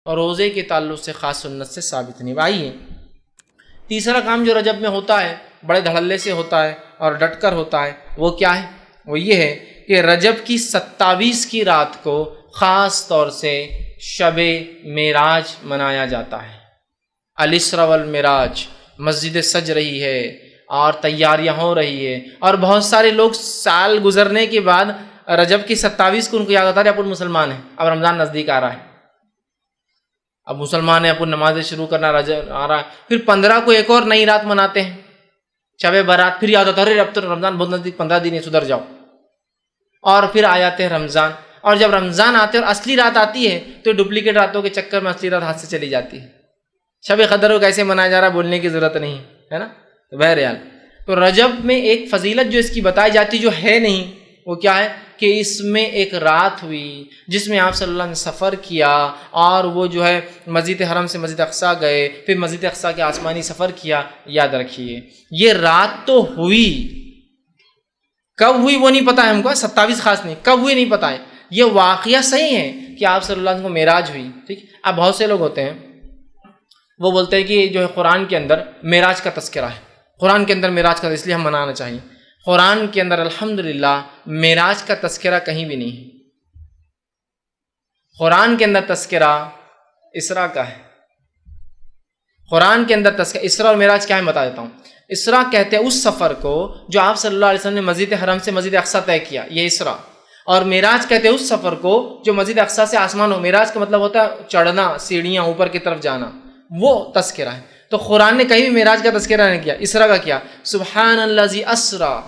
اور روزے کے تعلق سے خاص سنت سے ثابت نہیں۔ آئیے تیسرا کام جو رجب میں ہوتا ہے، بڑے دھڑلے سے ہوتا ہے اور ڈٹ کر ہوتا ہے، وہ کیا ہے؟ وہ یہ ہے کہ رجب کی 27 کی رات کو خاص طور سے شب معراج منایا جاتا ہے۔ الاسراء والمعراج، مسجد سج رہی ہے اور تیاریاں ہو رہی ہے، اور بہت سارے لوگ سال گزرنے کے بعد رجب کی 27 کو ان کو یاد آتا ہے اپن مسلمان ہیں، اب رمضان نزدیک آ رہا ہے، اب مسلمان ہیں، اپن نمازیں شروع کرنا رجب آ رہا ہے، پھر 15 کو ایک اور نئی رات مناتے ہیں شب برات، پھر یاد آتا ہے اب تو رمضان بہت نزدیک، 15 دن ہے، سدھر جاؤ، اور پھر آ جاتے ہیں رمضان، اور جب رمضان آتے ہیں اور اصلی رات آتی ہے تو ڈپلیکیٹ راتوں کے چکر میں اصلی رات ہاتھ سے چلی جاتی ہے۔ شب قدر کو کیسے منایا جا رہا ہے بولنے کی ضرورت نہیں ہے نا۔ تو بہرحال تو رجب میں ایک فضیلت جو اس کی بتائی جاتی جو ہے نہیں، وہ کیا ہے کہ اس میں ایک رات ہوئی جس میں آپ صلی اللہ علیہ وسلم نے سفر کیا، اور وہ جو ہے مسجد حرم سے مسجد اقصیٰ گئے، پھر مسجد اقصیٰ کے آسمانی سفر کیا۔ یاد رکھیے یہ رات تو ہوئی، کب ہوئی وہ نہیں پتا ہے ہم کو، 27 خاص نہیں، کب ہوئی نہیں پتا ہے۔ یہ واقعہ صحیح ہے کہ آپ صلی اللہ علیہ وسلم کو معراج ہوئی، ٹھیک۔ اب بہت سے لوگ ہوتے ہیں وہ بولتے ہیں کہ جو ہے قرآن کے اندر معراج کا تذکرہ ہے، قرآن کے اندر معراج کا، اس لیے ہم منانا چاہیے۔ قرآن کے اندر الحمدللہ معراج کا تذکرہ کہیں بھی نہیں ہے۔ قرآن کے اندر تذکرہ اسراء کا ہے، قرآن کے اندر تذکرہ اسراء اور معراج کیا ہے بتا دیتا ہوں۔ اسراء کہتے ہیں اس سفر کو جو آپ صلی اللہ علیہ وسلم نے مسجد حرم سے مسجد اقصیٰ طے کیا، یہ اسراء، اور معراج کہتے ہیں اس سفر کو جو مسجد اقصیٰ سے آسمان ہو۔ معراج کا مطلب ہوتا ہے چڑھنا، سیڑھیاں اوپر کی طرف جانا، وہ تذکرہ ہے۔ تو قرآن نے کہیں بھی معراج کا تذکرہ نہیں کیا، اسراء کا کیا۔ سبحان الذی اسریٰ،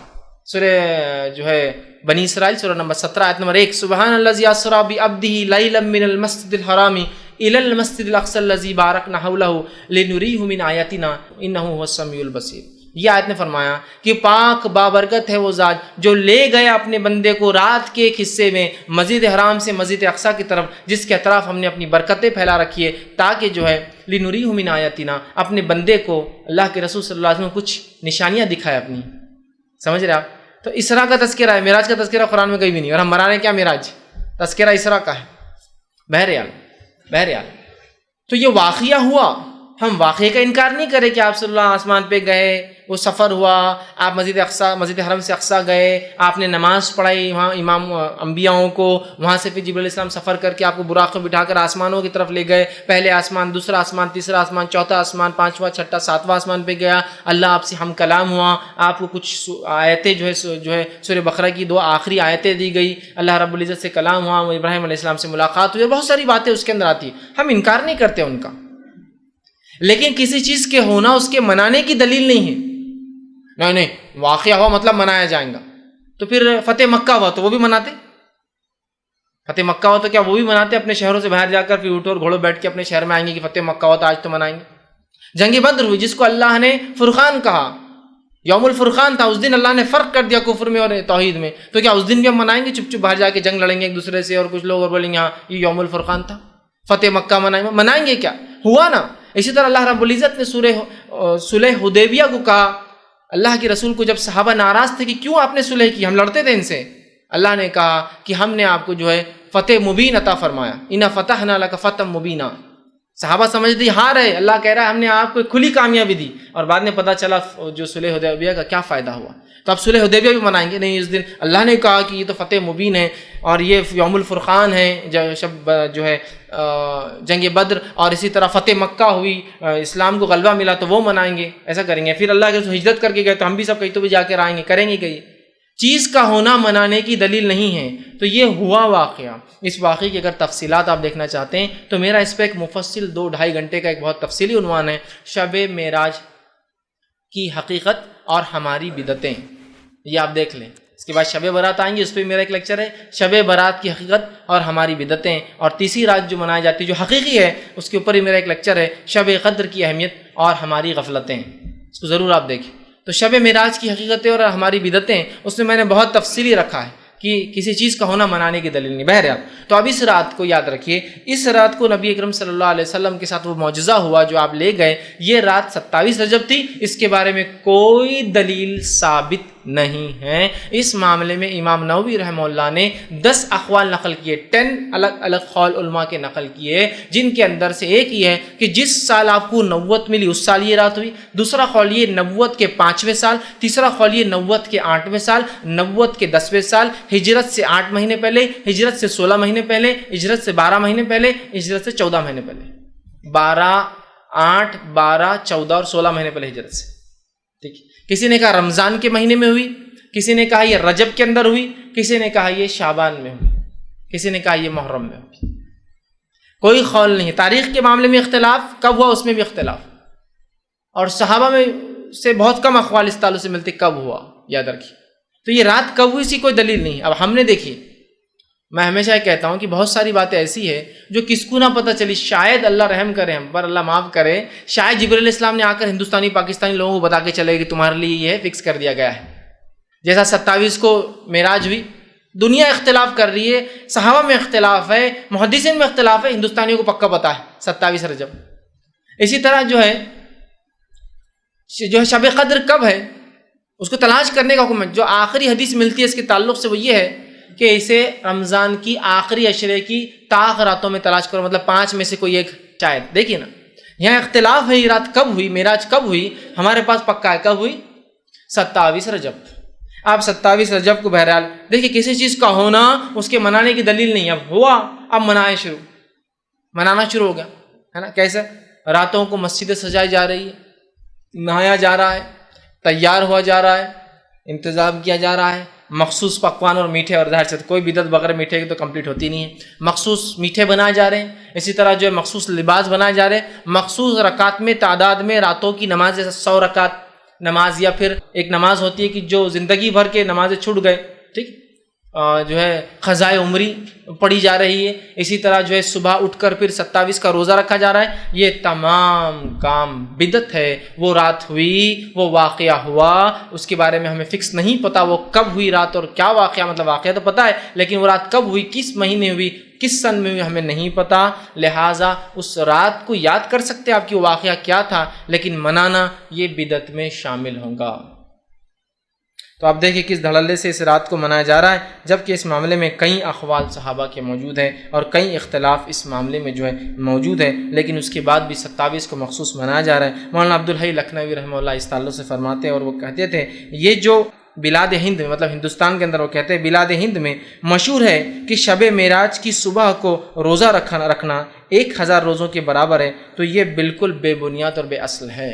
سورہ جو ہے بنی اسرائیل سورہ نمبر 17 آیت نمبر 1، سبحان الذی اسریٰ بعبدہ لیلا من المسجد الحرام الی المسجد الاقصی الذی بارکنا حولہ لنریہ من آیاتنا انہ هو السمیع البصیر۔ یہ آیت نے فرمایا کہ پاک بابرکت ہے وہ ذات جو لے گیا اپنے بندے کو رات کے ایک حصے میں مسجد حرام سے مسجد اقصیٰ کی طرف، جس کے اطراف ہم نے اپنی برکتیں پھیلا رکھی ہے، تاکہ جو ہے لنریہ من آیاتنا، اپنے بندے کو اللہ کے رسول صلی اللہ علیہ وسلم کچھ نشانیاں دکھائے اپنی۔ سمجھ رہے آپ؟ تو اسراء کا تذکرہ ہے، معراج کا تذکرہ قرآن میں کہیں بھی نہیں، اور ہم منانے کیا معراج، تذکرہ اسراء کا ہے۔ بہرحال تو یہ واقعہ ہوا، ہم واقعے کا انکار نہیں کریں کہ آپ صلی اللہ آسمان پہ گئے، وہ سفر ہوا، آپ مسجد حرم سے اقصیٰ گئے، آپ نے نماز پڑھائی وہاں امام انبیاءوں کو، وہاں سے پھر جبرائیل علیہ السلام سفر کر کے آپ کو براق میں بٹھا کر آسمانوں کی طرف لے گئے، پہلے آسمان، دوسرا آسمان، تیسرا آسمان، چوتھا آسمان، پانچواں، چھٹا، ساتواں آسمان پہ گیا، اللہ آپ سے ہم کلام ہوا، آپ کو کچھ آیتیں جو ہے سورہ بقرہ کی 2 آخری آیتیں دی گئی، اللہ رب العزت سے کلام ہوا، ابراہیم علیہ السلام سے ملاقات ہوئی، بہت ساری باتیں اس کے اندر آتی ہیں، ہم انکار نہیں کرتے ان کا، لیکن کسی چیز کے ہونا اس کے منانے کی دلیل نہیں ہے۔ نہیں واقعہ ہوا مطلب منایا جائے گا، تو پھر فتح مکہ ہوا تو وہ بھی مناتے، فتح مکہ ہوا تو کیا وہ بھی مناتے، اپنے شہروں سے باہر جا کر پھر اونٹ اور گھوڑوں بیٹھ کے اپنے شہر میں آئیں گے کہ فتح مکہ ہوا تو آج تو منائیں گے۔ جنگ بدر ہوئی جس کو اللہ نے فرقان کہا، یوم الفرقان تھا، اس دن اللہ نے فرق کر دیا کفر میں اور توحید میں، تو کیا اس دن بھی ہم منائیں گے، چپ باہر جا کے جنگ لڑیں گے ایک دوسرے سے، اور کچھ لوگ اور بولیں گے ہاں یہ یوم الفرقان تھا، فتح مکہ منائیں گے کیا، ہوا نا۔ اسی طرح اللہ رب العزت نے صلح حدیبیہ کو کہا، اللہ کے رسول کو جب صحابہ ناراض تھے کہ کیوں آپ نے صلح کی، ہم لڑتے تھے ان سے، اللہ نے کہا کہ ہم نے آپ کو جو ہے فتح مبین عطا فرمایا، انا فتحنا لک فتحا مبینا۔ صحابہ سمجھتے ہار ہے، اللہ کہہ رہا ہے ہم نے آپ کو کھلی کامیابی دی، اور بعد میں پتہ چلا جو صلح حدیبیہ کا کیا فائدہ ہوا۔ تو اب صلح حدیبیہ بھی منائیں گے نہیں، اس دن اللہ نے کہا کہ یہ تو فتح مبین ہے، اور یہ یوم الفرقان ہے، شب جو ہے جنگ بدر، اور اسی طرح فتح مکہ ہوئی، اسلام کو غلبہ ملا تو وہ منائیں گے، ایسا کریں گے۔ پھر اللہ کے ہجرت کر کے گئے تو ہم بھی سب کہیں تو بھی جا کے آئیں گے، کریں گے کہیں، چیز کا ہونا منانے کی دلیل نہیں ہے۔ تو یہ ہوا واقعہ، اس واقعے کی اگر تفصیلات آپ دیکھنا چاہتے ہیں تو میرا اس پہ ایک مفصل 2-2.5 گھنٹے کا ایک بہت تفصیلی عنوان ہے، شب معراج کی حقیقت اور ہماری بدعتیں، یہ آپ دیکھ لیں۔ اس کے بعد شب برات آئیں گے، اس پہ میرا ایک لیکچر ہے، شب برات کی حقیقت اور ہماری بدعتیں، اور تیسری رات جو منائی جاتی ہے جو حقیقی ہے اس کے اوپر ہی میرا ایک لیکچر ہے، شب قدر کی اہمیت اور ہماری غفلتیں، اس کو ضرور آپ دیکھیں۔ تو شب معراج کی حقیقتیں اور ہماری بدعتیں، اس میں نے بہت تفصیلی رکھا ہے کہ کسی چیز کا ہونا منانے کی دلیل نہیں۔ بہرحال تو اب اس رات کو یاد رکھیے، اس رات کو نبی اکرم صلی اللہ علیہ وسلم کے ساتھ وہ معجزہ ہوا جو آپ لے گئے، یہ رات 27 رجب تھی، اس کے بارے میں کوئی دلیل ثابت نہیں ہیں۔ اس معاملے میں امام نووی رحمہ اللہ نے 10 اقوال نقل کیے، 10 الگ الگ قول علماء کے نقل کیے، جن کے اندر سے ایک یہ ہے کہ جس سال آپ کو نبوت ملی اس سال یہ رات ہوئی، دوسرا قول یہ نبوت کے 5ویں سال، تیسرا قول یہ نبوت کے 8ویں سال، نبوت کے 10ویں سال، ہجرت سے 8 مہینے پہلے، ہجرت سے 16 مہینے پہلے، ہجرت سے 12 مہینے پہلے، ہجرت سے 14 مہینے پہلے، 8 12 14 اور 16 مہینے پہلے ہجرت سے، ٹھیک ہے۔ کسی نے کہا رمضان کے مہینے میں ہوئی، کسی نے کہا یہ رجب کے اندر ہوئی، کسی نے کہا یہ شعبان میں ہوئی، کسی نے کہا یہ محرم میں ہوئی، کوئی قول نہیں۔ تاریخ کے معاملے میں اختلاف کب ہوا اس میں بھی اختلاف، اور صحابہ میں سے بہت کم اقوال اس تعلق سے ملتے کب ہوا، یاد رکھیے۔ تو یہ رات کب ہوئی اسی کوئی دلیل نہیں۔ اب ہم نے دیکھی، میں ہمیشہ یہ کہتا ہوں کہ بہت ساری باتیں ایسی ہے جو کس کو نہ پتہ چلی، شاید اللہ رحم کرے ہم پر، اللہ معاف کرے، شاید جبرائیل علیہ السلام نے آ کر ہندوستانی پاکستانی لوگوں کو بتا کے چلے کہ تمہارے لیے یہ فکس کر دیا گیا ہے۔ جیسا 27 کو معراج ہوئی، دنیا اختلاف کر رہی ہے، صحابہ میں اختلاف ہے، محدثین میں اختلاف ہے، ہندوستانیوں کو پکا پتہ ہے 27 رجب۔ اسی طرح جو ہے شب قدر کب ہے اس کو تلاش کرنے کا حکم ہے۔ جو آخری حدیث ملتی ہے اس کے تعلق سے وہ یہ ہے کہ اسے رمضان کی آخری عشرے کی طاق راتوں میں تلاش کرو، مطلب 5 میں سے کوئی ایک شاید۔ دیکھیے نا، یہاں اختلاف ہے، یہ رات کب ہوئی، معراج کب ہوئی، ہمارے پاس پکا ہے کب ہوئی، 27 رجب۔ آپ 27 رجب کو بہرحال دیکھیے، کسی چیز کا ہونا اس کے منانے کی دلیل نہیں، اب ہوا اب منانا شروع ہو گیا ہے نا۔ کیسے راتوں کو مسجدیں سجائی جا رہی ہے، نہایا جا رہا ہے، تیار ہوا جا رہا ہے، انتظام کیا جا رہا ہے، مخصوص پکوان اور میٹھے، اور ظاہر سے کوئی بدعت بغیر میٹھے کی تو کمپلیٹ ہوتی نہیں ہے، مخصوص میٹھے بنائے جا رہے ہیں، اسی طرح جو ہے مخصوص لباس بنائے جا رہے ہیں، مخصوص رکعت میں تعداد میں راتوں کی نماز، جیسے 100 رکعت نماز، یا پھر ایک نماز ہوتی ہے کہ جو زندگی بھر کے نمازیں چھوٹ گئے، ٹھیک، جو ہے قضائے عمری پڑھی جا رہی ہے، اسی طرح جو ہے صبح اٹھ کر پھر 27 کا روزہ رکھا جا رہا ہے، یہ تمام کام بدعت ہے۔ وہ رات ہوئی، وہ واقعہ ہوا، اس کے بارے میں ہمیں فکس نہیں پتہ وہ کب ہوئی رات اور کیا واقعہ، مطلب واقعہ تو پتہ ہے لیکن وہ رات کب ہوئی، کس مہینے ہوئی، کس سن میں ہوئی، ہمیں نہیں پتہ۔ لہٰذا اس رات کو یاد کر سکتے آپ کہ وہ واقعہ کیا تھا، لیکن منانا یہ بدعت میں شامل ہوگا۔ تو آپ دیکھیں کس دھڑلے سے اس رات کو منایا جا رہا ہے، جبکہ اس معاملے میں کئی اقوال صحابہ کے موجود ہیں اور کئی اختلاف اس معاملے میں جو ہے موجود ہے، لیکن اس کے بعد بھی 27 کو مخصوص منایا جا رہا ہے۔ مولانا عبدالحی لکھنوی رحمہ اللہ اس تعلق سے فرماتے ہیں، اور وہ کہتے تھے یہ جو بلاد ہند میں، مطلب ہندوستان کے اندر، وہ کہتے ہیں بلاد ہند میں مشہور ہے کہ شب معراج کی صبح کو روزہ رکھنا 1000 روزوں کے برابر ہے، تو یہ بالکل بے بنیاد اور بے اصل ہے۔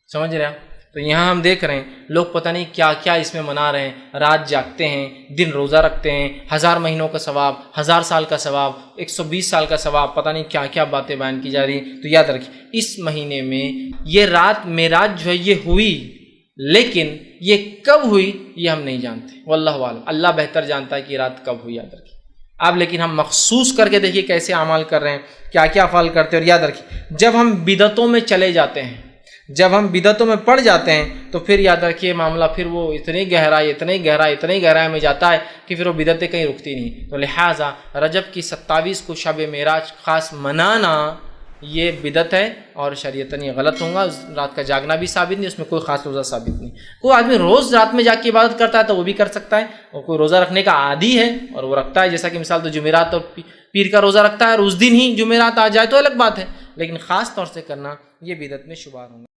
سمجھ رہے ہیں؟ تو یہاں ہم دیکھ رہے ہیں لوگ پتہ نہیں کیا کیا اس میں منا رہے ہیں، رات جاگتے ہیں، دن روزہ رکھتے ہیں، 1000 مہینوں کا ثواب، 1000 سال کا ثواب، 120 سال کا ثواب، پتہ نہیں کیا کیا باتیں بیان کی جا رہی ہیں۔ تو یاد رکھیے اس مہینے میں یہ رات معراج جو ہے یہ ہوئی، لیکن یہ کب ہوئی یہ ہم نہیں جانتے، واللہ عالم، اللہ بہتر جانتا ہے کہ یہ رات کب ہوئی، یاد رکھیے آپ۔ لیکن ہم مخصوص کر کے دیکھیے کیسے اعمال کر رہے ہیں، کیا کیا افعال کرتے ہیں، اور یاد رکھیے جب ہم بدعتوں میں چلے جاتے ہیں، جب ہم بدعتوں میں پڑ جاتے ہیں تو پھر یاد رکھیے معاملہ پھر وہ اتنی گہرائی میں جاتا ہے کہ پھر وہ بدعتیں کہیں رکتی نہیں۔ تو لہٰذا رجب کی 27 کو شب معراج خاص منانا یہ بدعت ہے اور شریعتاً یہ غلط ہوگا۔ اس رات کا جاگنا بھی ثابت نہیں، اس میں کوئی خاص روزہ ثابت نہیں۔ کوئی آدمی روز رات میں جا کے عبادت کرتا ہے تو وہ بھی کر سکتا ہے، اور کوئی روزہ رکھنے کا عادی ہے اور وہ رکھتا ہے، جیسا کہ مثال تو جمعرات اور پیر کا روزہ رکھتا ہے اور اس دن ہی جمعرات آ جائے تو الگ بات ہے، لیکن خاص طور سے کرنا یہ بدعت میں شمار ہوگا۔